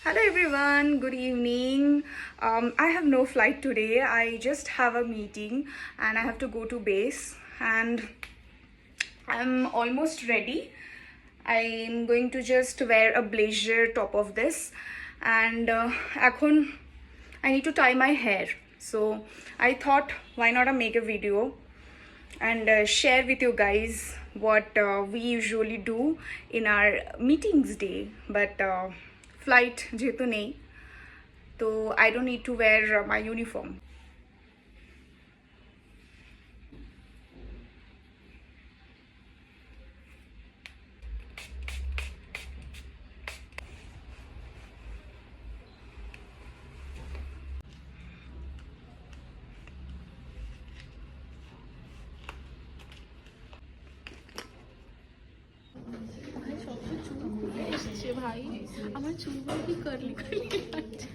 Hello everyone, good evening. I have no flight today. I just have a meeting and I have to go to base and I'm almost ready. I'm going to just wear a blazer top of this and এখন I need to tie my hair. So I thought why not make a video and share with you guys what we usually do in our meetings day. But flight যেহেতু নেই তো I don't need to wear my uniform. ভাই আমার চুলগুলো কি curly curly লাগছে